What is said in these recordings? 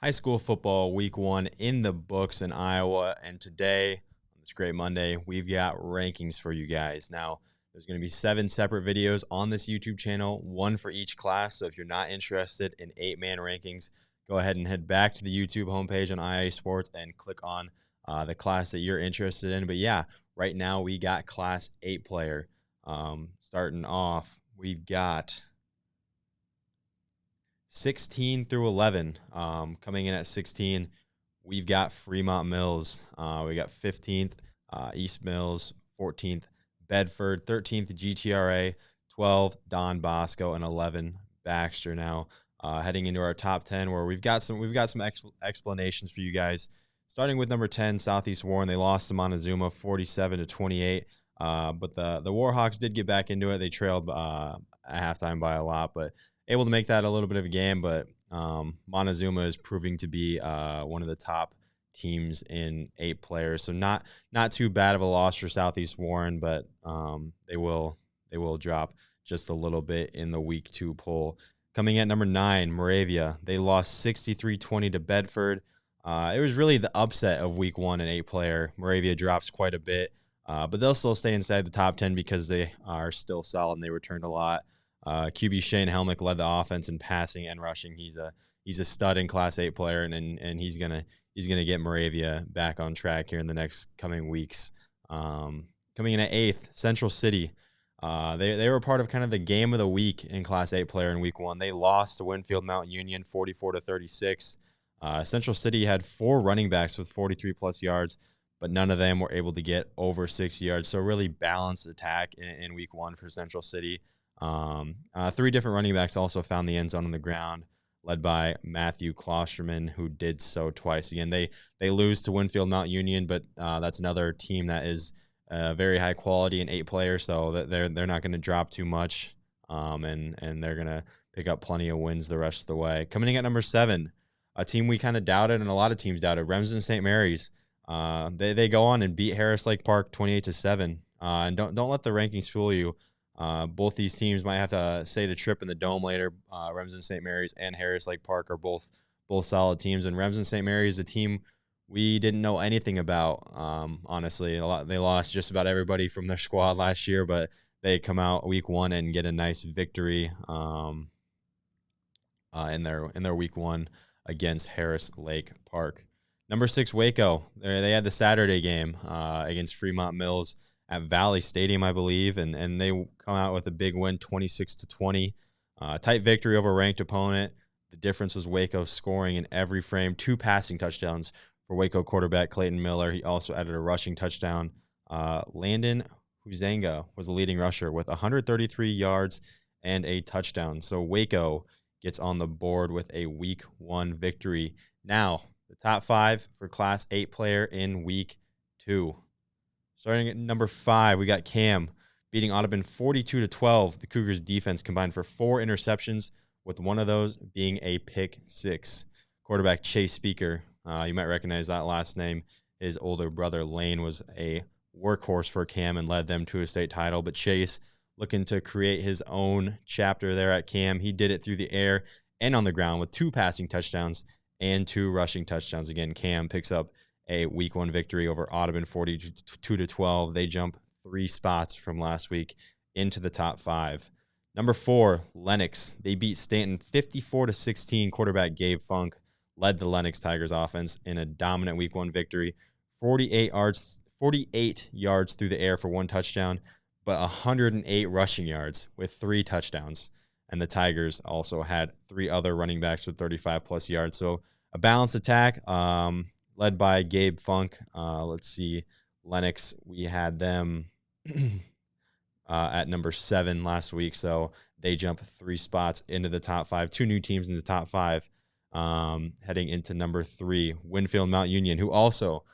High school football week 1 in the books in Iowa. And today, on this great Monday, we've got rankings for you guys. Now, there's going to be 7 separate videos on this YouTube channel, one for each class. So if you're not interested in 8-man rankings, go ahead and head back to the YouTube homepage on IA Sports and click on the class that you're interested in. But yeah, right now we got Class 8 player. Starting off, we've got 16 through 11. Coming in at 16, we've got Fremont Mills. We got 15th, East Mills, 14th, Bedford, 13th, GTRA, 12, Don Bosco, and 11, Baxter. Now, heading into our top 10, where we've got some explanations for you guys. Starting with number 10, Southeast Warren. They lost to Montezuma 47-28. But the Warhawks did get back into it. They trailed at halftime by a lot, but able to make that a little bit of a game. But Montezuma is proving to be one of the top teams in 8 players. So not too bad of a loss for Southeast Warren, but they will drop just a little bit in the week 2 poll. Coming at number 9, Moravia. They lost 63-20 to Bedford. It was really the upset of week 1 in 8 player. Moravia drops quite a bit, but they'll still stay inside the top 10 because they are still solid and they returned a lot. QB Shane Helmick led the offense in passing and rushing. He's a stud in Class 8 player, and he's gonna get Moravia back on track here in the next coming weeks. Coming in at 8th, Central City. They were part of kind of the game of the week in Class 8 player in week 1. They lost to Winfield Mount Union 44-36. Central City had 4 running backs with 43+ yards, but none of them were able to get over 60 yards. So really balanced attack in week 1 for Central City. 3 different running backs also found the end zone on the ground, led by Matthew Klosterman, who did so twice. Again, they lose to Winfield Mount Union, but that's another team that is very high quality in 8 players, so they're not going to drop too much, and they're going to pick up plenty of wins the rest of the way. Coming in at number 7, a team we kind of doubted, and a lot of teams doubted, Remsen St. Mary's. They go on and beat Harris Lake Park 28-7. And don't let the rankings fool you. Both these teams might have to say to trip in the dome later. Remsen St. Mary's and Harris Lake Park are both solid teams, and Remsen St. Mary's is a team we didn't know anything about. Honestly, they lost just about everybody from their squad last year, but they come out week 1 and get a nice victory in their week 1 against Harris Lake Park. Number 6, Waco. They had the Saturday game against Fremont Mills at Valley Stadium, I believe, and they come out with a big win, 26-20. Tight victory over a ranked opponent. The difference was Waco scoring in every frame. 2 passing touchdowns for Waco quarterback Clayton Miller. He also added a rushing touchdown. Landon Huzanga was the leading rusher with 133 yards and a touchdown. So Waco gets on the board with a week 1 victory. Now, the top 5 for Class 8 player in week 2. Starting at number 5, we got Cam beating Audubon 42-12. The Cougars defense combined for 4 interceptions, with one of those being a pick 6. Quarterback Chase Speaker, you might recognize that last name. His older brother Lane was a workhorse for Cam and led them to a state title. But Chase, looking to create his own chapter there at Cam, he did it through the air and on the ground with 2 passing touchdowns and 2 rushing touchdowns. Again, Cam picks up a week 1 victory over Audubon 42-12. They jump 3 spots from last week into the top 5. Number 4, Lennox. They beat Stanton 54-16. Quarterback Gabe Funk led the Lennox Tigers offense in a dominant week 1 victory. 48 yards through the air for 1 touchdown, but 108 rushing yards with 3 touchdowns. And the Tigers also had 3 other running backs with 35+ yards. So a balanced attack, led by Gabe Funk. Let's see, Lennox, we had them at number 7 last week, so they jump 3 spots into the top 5. 2 new teams in the top 5. Heading into number 3, Winfield Mount Union, who also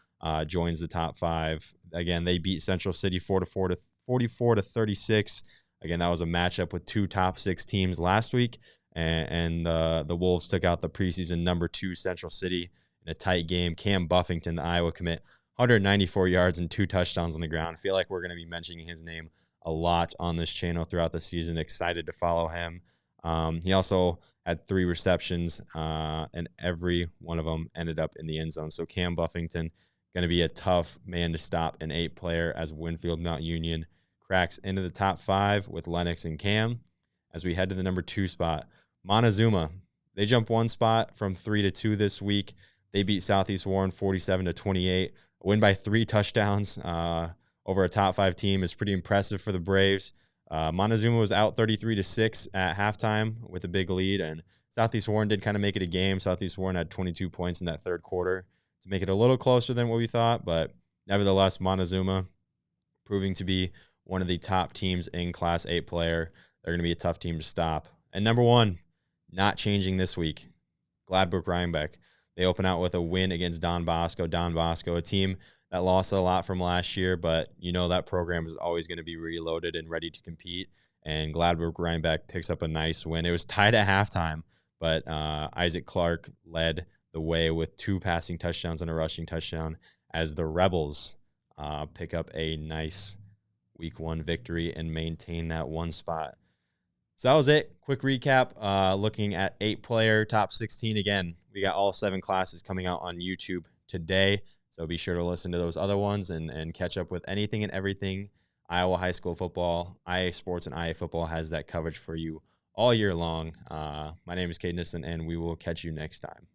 joins the top 5. Again, they beat Central City 44-36. Again, that was a matchup with 2 top 6 teams last week, and the Wolves took out the preseason number 2 Central City in a tight game. Cam Buffington, the Iowa commit, 194 yards and 2 touchdowns on the ground. I feel like we're going to be mentioning his name a lot on this channel throughout the season. Excited to follow him. He also had 3 receptions, and every one of them ended up in the end zone. So Cam Buffington going to be a tough man to stop, an 8-player, as Winfield Mount Union cracks into the top 5 with Lennox and Cam. As we head to the number 2 spot, Montezuma. They jump 1 spot from 3 to 2 this week. They beat Southeast Warren 47-28. A win by 3 touchdowns over a top 5 team is pretty impressive for the Braves. Montezuma was out 33-6 at halftime with a big lead, and Southeast Warren did kind of make it a game. Southeast Warren had 22 points in that third quarter to make it a little closer than what we thought, but nevertheless, Montezuma proving to be one of the top teams in Class 8 player. They're going to be a tough team to stop. And number 1, not changing this week, Gladbrook Rhinebeck. They open out with a win against Don Bosco. Don Bosco, a team that lost a lot from last year, but you know that program is always going to be reloaded and ready to compete. And Gladbrook Rhinebeck picks up a nice win. It was tied at halftime, but Isaac Clark led the way with 2 passing touchdowns and a rushing touchdown as the Rebels pick up a nice Week 1 victory and maintain that 1 spot. So that was it. Quick recap, looking at 8-player top 16. Again, we got all 7 classes coming out on YouTube today. So be sure to listen to those other ones and catch up with anything and everything Iowa high school football. IA Sports and IA Football has that coverage for you all year long. My name is Cade Nissen, and we will catch you next time.